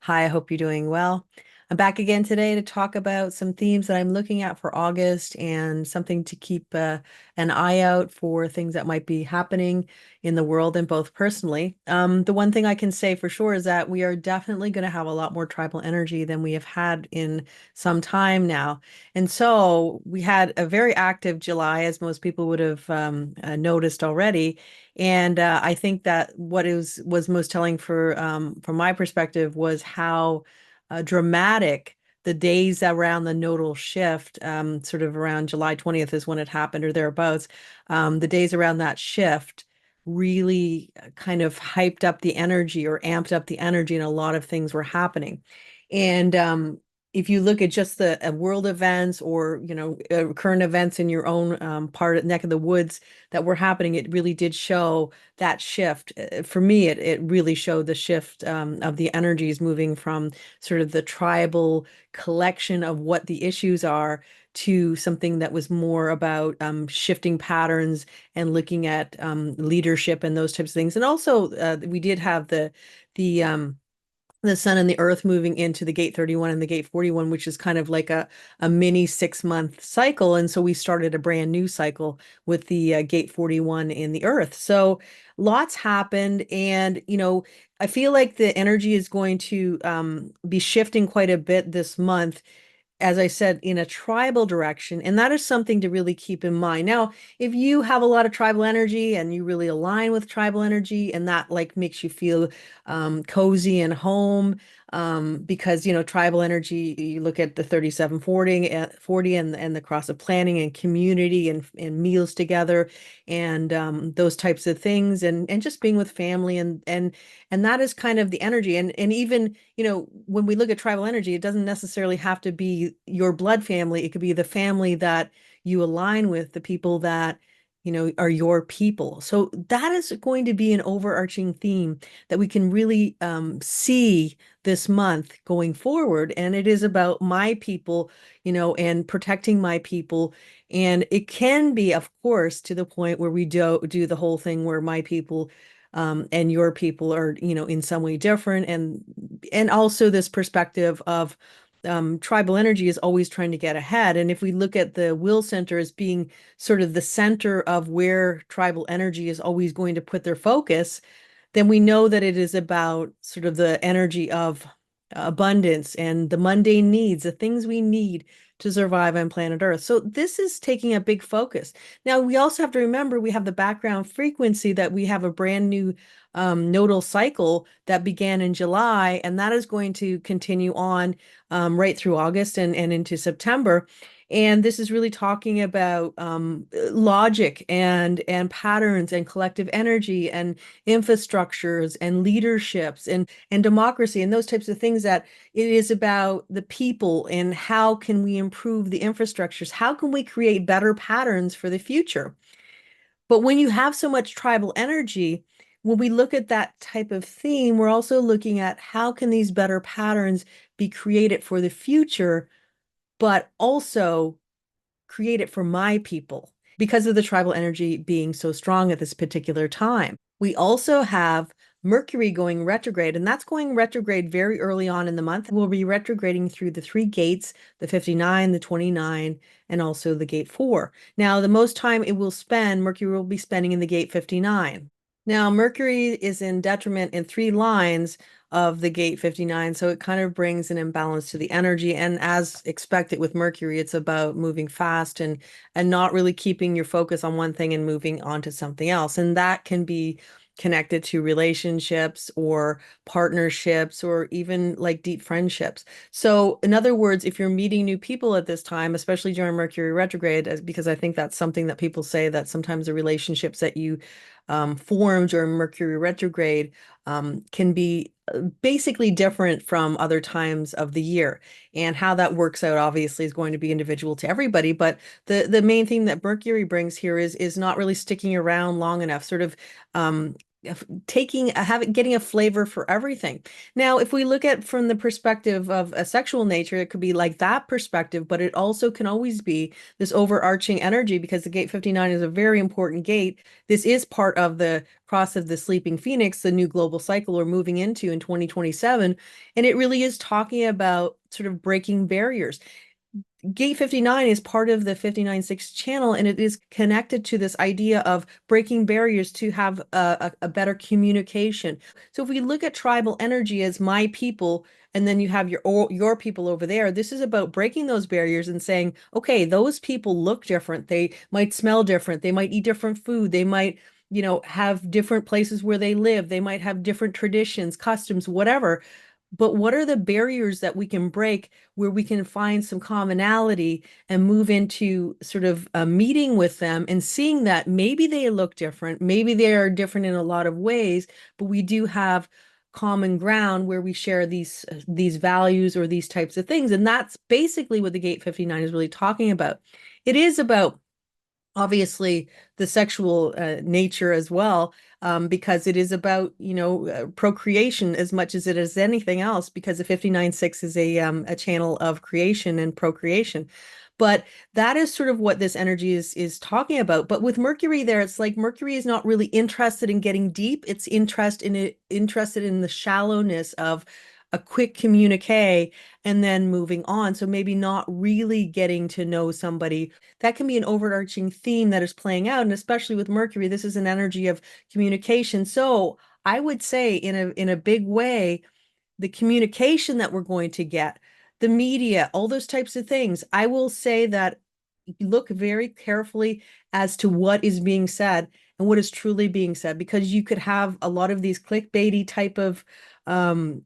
Hi, I hope you're doing well. I'm back again today to talk about some themes that I'm looking at for August and something to keep an eye out for things that might be happening in the world and both personally. The one thing I can say for sure is that we are definitely going to have a lot more tribal energy than we have had in some time now. And so we had a very active July, as most people would have noticed already. And I think that what was most telling from my perspective was how dramatic the days around the nodal shift, sort of around July 20th is when it happened or thereabouts. The days around that shift really kind of hyped up the energy or amped up the energy, and a lot of things were happening. And if you look at just the world events or current events in your own part neck of the woods that were happening, it really did show that shift. For me, it really showed the shift of the energies moving from sort of the tribal collection of what the issues are to something that was more about shifting patterns and looking at leadership and those types of things. And also, we did have the the sun and the earth moving into the gate 31 and the gate 41, which is kind of like a mini 6 month cycle. And so we started a brand new cycle with the gate 41 in the earth. So lots happened. And, I feel like the energy is going to be shifting quite a bit this month, as I said, in a tribal direction. And that is something to really keep in mind. Now, if you have a lot of tribal energy and you really align with tribal energy and that like makes you feel cozy and home, because, tribal energy, you look at the 3740 40 and the cross of planning and community and meals together and those types of things and just being with family and that is kind of the energy. And even, when we look at tribal energy, it doesn't necessarily have to be your blood family. It could be the family that you align with, the people that, are your people. So that is going to be an overarching theme that we can really see this month going forward. And it is about my people, and protecting my people. And it can be, of course, to the point where we do the whole thing where my people and your people are, in some way different. And also this perspective of tribal energy is always trying to get ahead. And if we look at the will center as being sort of the center of where tribal energy is always going to put their focus, then we know that it is about sort of the energy of abundance and the mundane needs, the things we need to survive on planet Earth. So this is taking a big focus. Now, we also have to remember we have the background frequency that we have a brand new nodal cycle that began in July, and that is going to continue on right through August and into September. And this is really talking about logic and patterns and collective energy and infrastructures and leaderships and democracy and those types of things, that it is about the people and how can we improve the infrastructures? How can we create better patterns for the future? But when you have so much tribal energy, when we look at that type of theme, we're also looking at how can these better patterns be created for the future, but also create it for my people because of the tribal energy being so strong at this particular time. We also have Mercury going retrograde, and that's going retrograde very early on in the month. We'll be retrograding through the three gates, the 59, the 29, and also the gate 4. Now, the most time it will spend, Mercury will be spending in the gate 59. Now, Mercury is in detriment in three lines of the gate 59, so it kind of brings an imbalance to the energy. And as expected with Mercury, it's about moving fast and not really keeping your focus on one thing and moving on to something else. And that can be connected to relationships or partnerships or even like deep friendships. So, in other words, if you're meeting new people at this time, especially during Mercury retrograde, because I think that's something that people say that sometimes the relationships that you form during Mercury retrograde can be basically different from other times of the year. And how that works out obviously is going to be individual to everybody. But the main thing that Mercury brings here is not really sticking around long enough, sort of having getting a flavor for everything. Now, if we look at from the perspective of a sexual nature, it could be like that perspective, but it also can always be this overarching energy because the gate 59 is a very important gate. This is part of the cross of the sleeping phoenix, the new global cycle we're moving into in 2027, and it really is talking about sort of breaking barriers. Gate 59 is part of the 59.6 channel, and it is connected to this idea of breaking barriers to have a better communication. So if we look at tribal energy as my people, and then you have your people over there, this is about breaking those barriers and saying, okay, those people look different. They might smell different. They might eat different food. They might, have different places where they live. They might have different traditions, customs, whatever. But what are the barriers that we can break where we can find some commonality and move into sort of a meeting with them and seeing that maybe they look different, maybe they are different in a lot of ways, but we do have common ground where we share these values or these types of things. And that's basically what the Gate 59 is really talking about. It is about obviously the sexual nature as well, because it is about, procreation as much as it is anything else, because the 59.6 is a channel of creation and procreation. But that is sort of what this energy is talking about. But with Mercury there, it's like Mercury is not really interested in getting deep. It's interested in the shallowness of a quick communique and then moving on. So maybe not really getting to know somebody. That can be an overarching theme that is playing out. And especially with Mercury, this is an energy of communication. So I would say in a big way, the communication that we're going to get, the media, all those types of things, I will say that look very carefully as to what is being said and what is truly being said, because you could have a lot of these clickbaity type of um,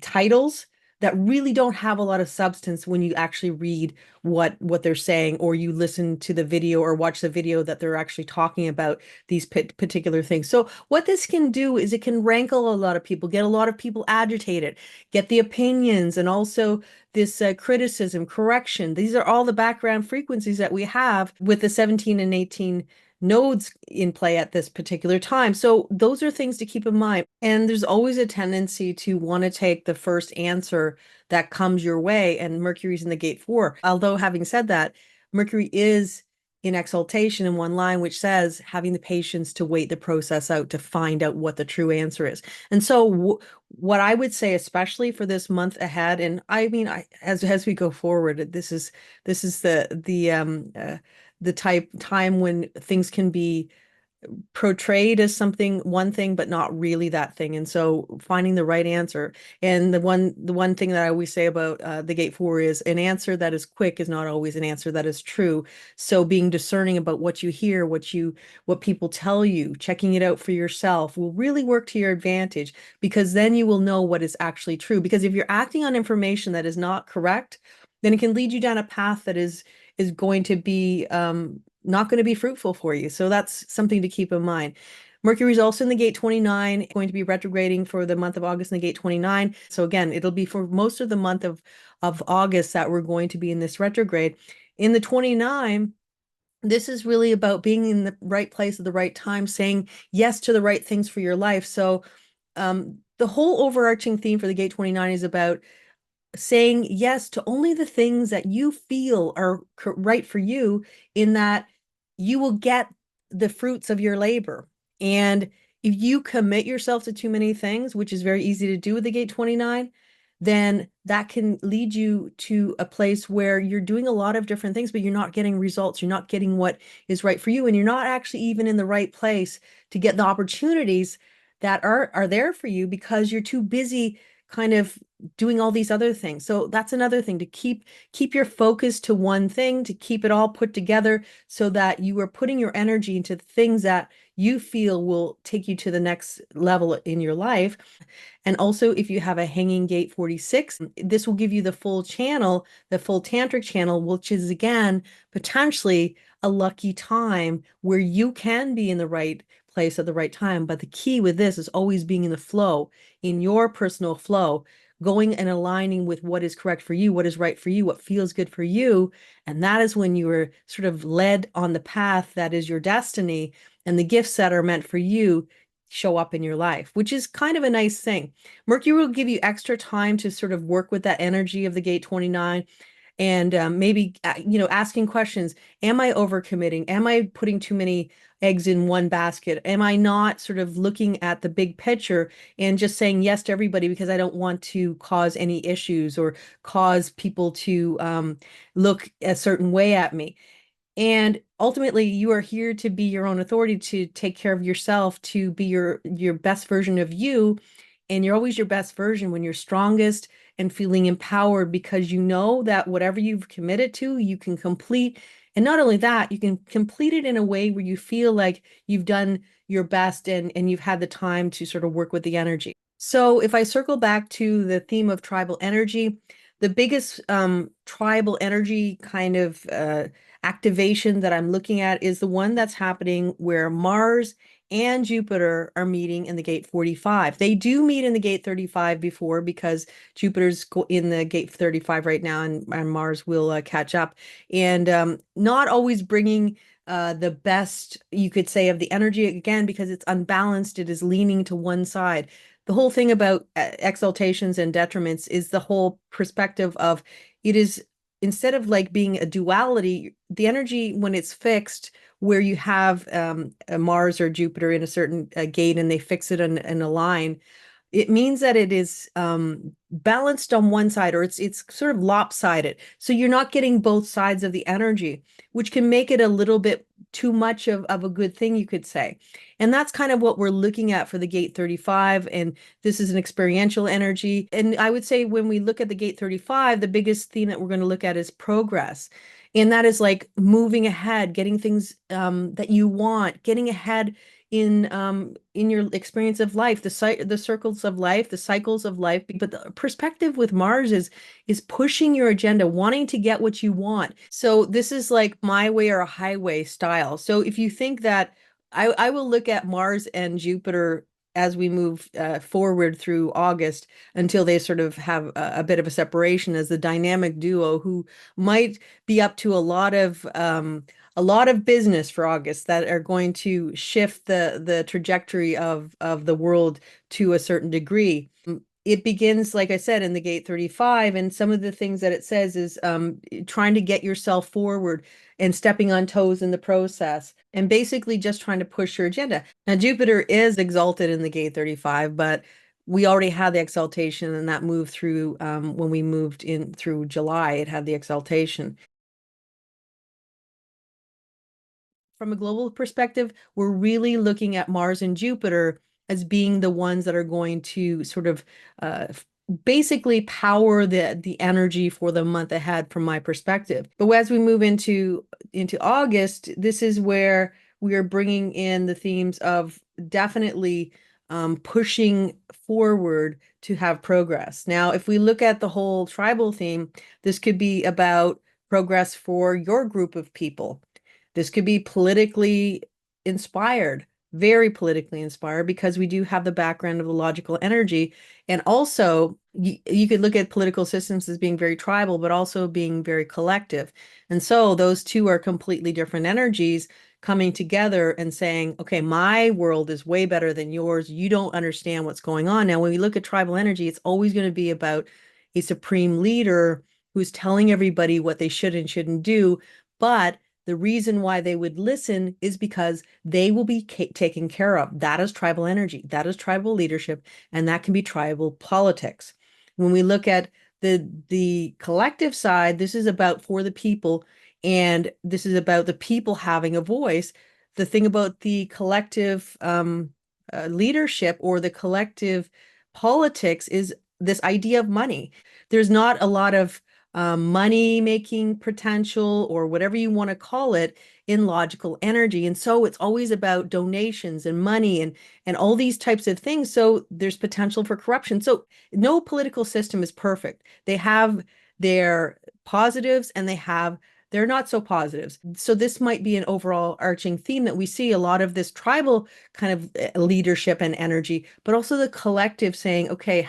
titles that really don't have a lot of substance when you actually read what they're saying, or you listen to the video or watch the video that they're actually talking about these particular things. So what this can do is it can rankle a lot of people, get a lot of people agitated, get the opinions, and also this criticism, correction. These are all the background frequencies that we have with the 17 and 18 nodes in play at this particular time. So those are things to keep in mind. And there's always a tendency to want to take the first answer that comes your way. And Mercury's in the gate 4. Although having said that, Mercury is in exaltation in one line, which says having the patience to wait the process out to find out what the true answer is. And so what I would say, especially for this month ahead, and I mean, as we go forward, this is the time when things can be portrayed as something one thing but not really that thing, and so finding the right answer. And the one thing that I always say about the gate 4 is an answer that is quick is not always an answer that is true. So being discerning about what you hear, what people tell you, checking it out for yourself will really work to your advantage, because then you will know what is actually true. Because if you're acting on information that is not correct, then it can lead you down a path that is going to be not going to be fruitful for you. So that's something to keep in mind. Mercury is also in the gate 29, going to be retrograding for the month of August in the gate 29. So again, it'll be for most of the month of August that we're going to be in this retrograde. In the 29, this is really about being in the right place at the right time, saying yes to the right things for your life. So the whole overarching theme for the gate 29 is about saying yes to only the things that you feel are right for you, in that you will get the fruits of your labor. And if you commit yourself to too many things, which is very easy to do with the gate 29, then that can lead you to a place where you're doing a lot of different things, but you're not getting results. You're not getting what is right for you. And you're not actually even in the right place to get the opportunities that are there for you, because you're too busy kind of doing all these other things. So that's another thing, to keep your focus to one thing, to keep it all put together so that you are putting your energy into the things that you feel will take you to the next level in your life. And also, if you have a hanging gate 46, this will give you the full channel, the full tantric channel, which is again potentially a lucky time where you can be in the right place at the right time. But the key with this is always being in the flow, in your personal flow, going and aligning with what is correct for you, what is right for you, what feels good for you. And that is when you are sort of led on the path that is your destiny, and the gifts that are meant for you show up in your life, which is kind of a nice thing. Mercury will give you extra time to sort of work with that energy of the gate 29 and maybe asking questions. Am I overcommitting? Am I putting too many eggs in one basket? Am I not sort of looking at the big picture and just saying yes to everybody because I don't want to cause any issues or cause people to look a certain way at me? And ultimately, you are here to be your own authority, to take care of yourself, to be your best version of you. And you're always your best version when you're strongest and feeling empowered because you know that whatever you've committed to, you can complete. And not only that, you can complete it in a way where you feel like you've done your best and you've had the time to sort of work with the energy. So if I circle back to the theme of tribal energy, the biggest tribal energy kind of activation that I'm looking at is the one that's happening where Mars and Jupiter are meeting in the gate 45. They do meet in the gate 35 before because Jupiter's in the gate 35 right now, and Mars will catch up. And not always bringing the best, you could say, of the energy again, because it's unbalanced. It is leaning to one side. The whole thing about exaltations and detriments is the whole perspective of it is instead of like being a duality, the energy when it's fixed, where you have a Mars or Jupiter in a certain gate and they fix it in a line, it means that it is balanced on one side, or it's sort of lopsided. So you're not getting both sides of the energy, which can make it a little bit too much of a good thing, you could say. And that's kind of what we're looking at for the gate 35. And this is an experiential energy. And I would say when we look at the gate 35, the biggest theme that we're going to look at is progress. And that is like moving ahead, getting things that you want, getting ahead in your experience of life, the circles of life, the cycles of life. But the perspective with Mars is pushing your agenda, wanting to get what you want. So this is like my way or a highway style. So if you think that I will look at Mars and Jupiter as we move forward through August until they sort of have a bit of a separation as the dynamic duo who might be up to a lot of business for August that are going to shift the trajectory of the world to a certain degree. It begins, like I said, in the gate 35, and some of the things that it says is trying to get yourself forward and stepping on toes in the process, and basically just trying to push your agenda. Now, Jupiter is exalted in the gate 35, but we already had the exaltation, and that moved through when we moved in through July, it had the exaltation. From a global perspective, we're really looking at Mars and Jupiter as being the ones that are going to sort of basically power the energy for the month ahead from my perspective. But as we move into August, this is where we are bringing in the themes of definitely pushing forward to have progress. Now, if we look at the whole tribal theme, this could be about progress for your group of people. This could be politically inspired, very politically inspired, because we do have the background of the logical energy. And also, you could look at political systems as being very tribal, but also being very collective. And so those two are completely different energies coming together and saying, okay, my world is way better than yours. You don't understand what's going on. Now, when we look at tribal energy, it's always going to be about a supreme leader who's telling everybody what they should and shouldn't do. But the reason why they would listen is because they will be taken care of. That is tribal energy. That is tribal leadership, and that can be tribal politics. When we look at the collective side, this is about for the people, and this is about the people having a voice. The thing about the collective leadership or the collective politics is this idea of money. There's not a lot of money making potential or whatever you want to call it in logical energy. And so it's always about donations and money and all these types of things. So there's potential for corruption. So no political system is perfect. They have their positives and they're not so positives. So this might be an overall arching theme that we see a lot of this tribal kind of leadership and energy, but also the collective saying, okay,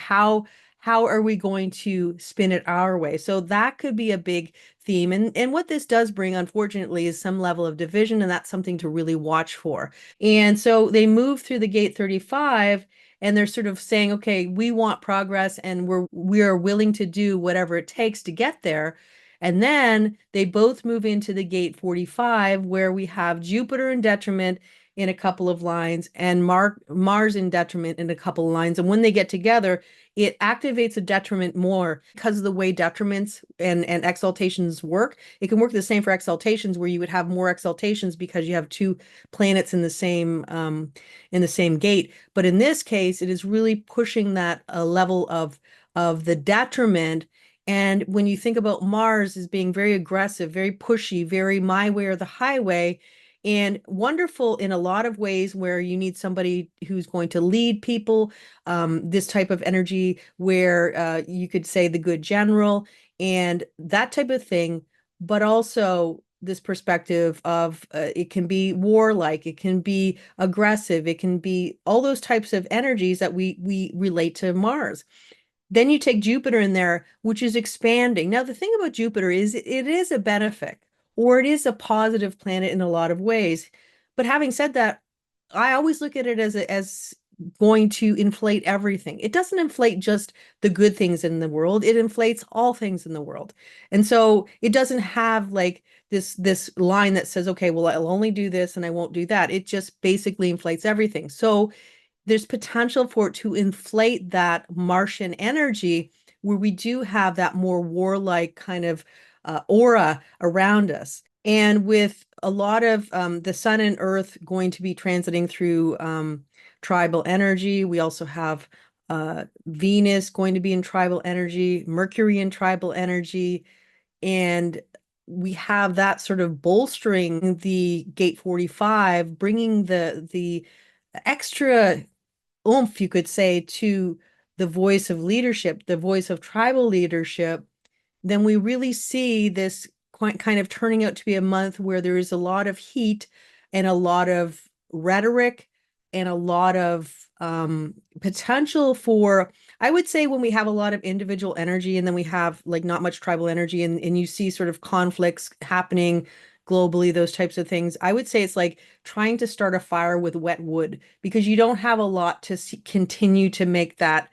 how are we going to spin it our way? So that could be a big theme. And what this does bring, unfortunately, is some level of division, and that's something to really watch for. And so they move through the gate 35 and they're sort of saying, okay, we want progress and we are willing to do whatever it takes to get there. And then they both move into the gate 45, where we have Jupiter in detriment in a couple of lines and Mars in detriment in a couple of lines. And when they get together, it activates a detriment more because of the way detriments and exaltations work. It can work the same for exaltations, where you would have more exaltations because you have two planets in the same gate. But in this case, it is really pushing that level of the detriment. And when you think about Mars as being very aggressive, very pushy, very my way or the highway, and wonderful in a lot of ways where you need somebody who's going to lead people, this type of energy where you could say the good general and that type of thing, but also this perspective of it can be warlike, it can be aggressive, it can be all those types of energies that we relate to Mars. Then you take Jupiter in there, which is expanding. Now, the thing about Jupiter is it is a benefic or it is a positive planet in a lot of ways. But having said that, I always look at it as going to inflate everything. It doesn't inflate just the good things in the world. It inflates all things in the world. And so it doesn't have like this line that says, okay, well, I'll only do this and I won't do that. It just basically inflates everything. So there's potential for it to inflate that Martian energy where we do have that more warlike kind of aura around us. And with a lot of the sun and earth going to be transiting through tribal energy, we also have Venus going to be in tribal energy, Mercury in tribal energy, and we have that sort of bolstering the gate 45, bringing the extra oomph, you could say, to the voice of leadership, the voice of tribal leadership. Then we really see this kind of turning out to be a month where there is a lot of heat and a lot of rhetoric and a lot of potential for, I would say, when we have a lot of individual energy and then we have like not much tribal energy, and you see sort of conflicts happening globally, those types of things. I would say it's like trying to start a fire with wet wood because you don't have a lot to continue to make that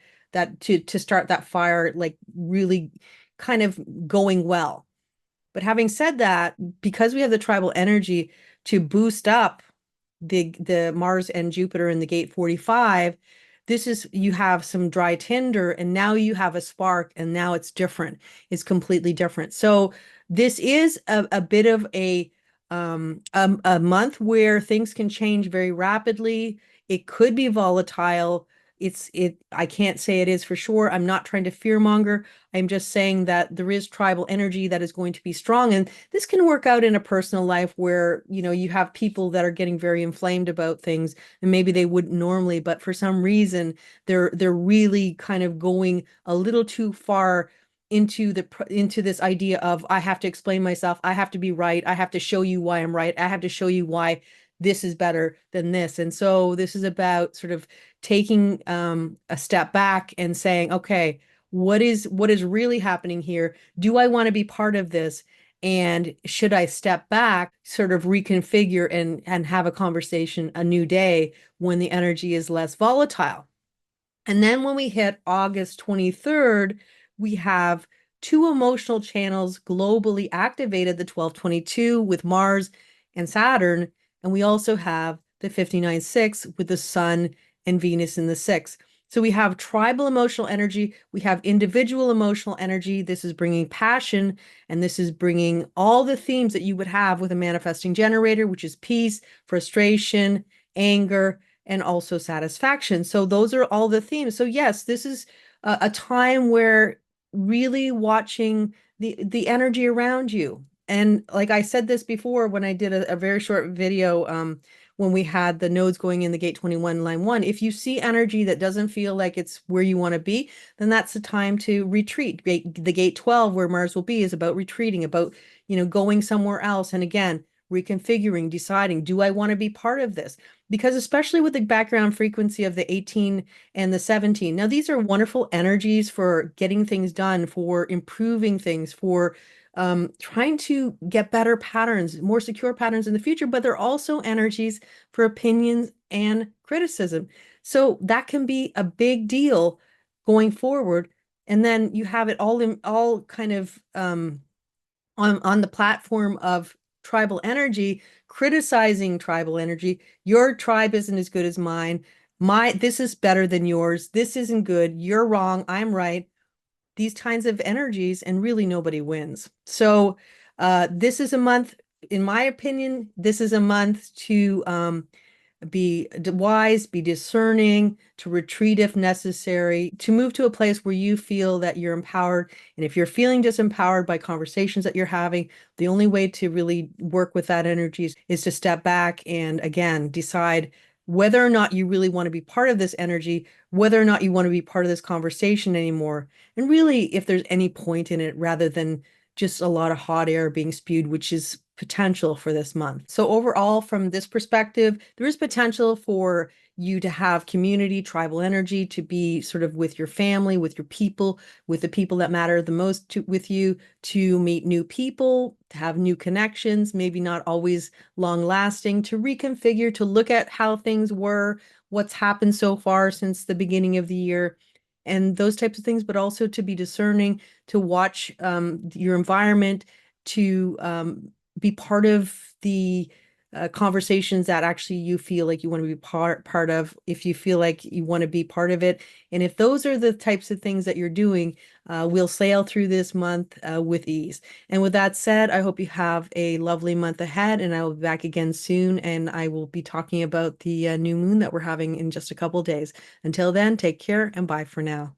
to start that fire like really kind of going well. But having said that, because we have the tribal energy to boost up the Mars and Jupiter in the gate 45, this is you have some dry tinder and now you have a spark and now it's different. It's completely different. So this is a bit of a month where things can change very rapidly. It could be volatile. I can't say it is for sure. I'm not trying to fearmonger. I'm just saying that there is tribal energy that is going to be strong. And this can work out in a personal life where, you have people that are getting very inflamed about things and maybe they wouldn't normally, but for some reason they're really kind of going a little too far into this idea of I have to explain myself, I have to be right, I have to show you why I'm right, I have to show you why this is better than this. And so this is about sort of taking a step back and saying, okay, what is really happening here? Do I want to be part of this? And should I step back, sort of reconfigure and have a conversation a new day when the energy is less volatile? And then when we hit August 23rd, we have two emotional channels globally activated, the 1222 with Mars and Saturn. And we also have the 59.6 with the Sun and Venus in the six. So we have tribal emotional energy, we have individual emotional energy. This is bringing passion, and this is bringing all the themes that you would have with a manifesting generator, which is peace, frustration, anger, and also satisfaction. So those are all the themes. So yes, this is a time where really watching the energy around you. And like I said this before when I did a very short video when we had the nodes going in the gate 21 line 1, if you see energy that doesn't feel like it's where you want to be, then that's the time to retreat. The gate 12 where Mars will be is about retreating, about going somewhere else. And again, reconfiguring, deciding, do I want to be part of this? Because especially with the background frequency of the 18 and the 17, now these are wonderful energies for getting things done, for improving things, for trying to get better patterns, more secure patterns in the future, but they're also energies for opinions and criticism. So that can be a big deal going forward. And then you have it all kind of on the platform of tribal energy, criticizing tribal energy. Your tribe isn't as good as mine. This is better than yours. This isn't good. You're wrong. I'm right. These kinds of energies, and really nobody wins. So this is a month, in my opinion, this is a month to be wise, be discerning, to retreat if necessary, to move to a place where you feel that you're empowered. And if you're feeling disempowered by conversations that you're having, the only way to really work with that energy is to step back and again decide whether or not you really want to be part of this energy, whether or not you want to be part of this conversation anymore, and really if there's any point in it rather than just a lot of hot air being spewed, which is potential for this month. So overall, from this perspective, there is potential for you to have community, tribal energy, to be sort of with your family, with your people, with the people that matter the most with you, to meet new people, to have new connections, maybe not always long lasting, to reconfigure, to look at how things were, what's happened so far since the beginning of the year, and those types of things, but also to be discerning, to watch your environment, to be part of the conversations that actually you feel like you want to be part of, if you feel like you want to be part of it. And if those are the types of things that you're doing, we'll sail through this month with ease. And with that said, I hope you have a lovely month ahead, and I will be back again soon, and I will be talking about the new moon that we're having in just a couple days. Until then, take care and bye for now.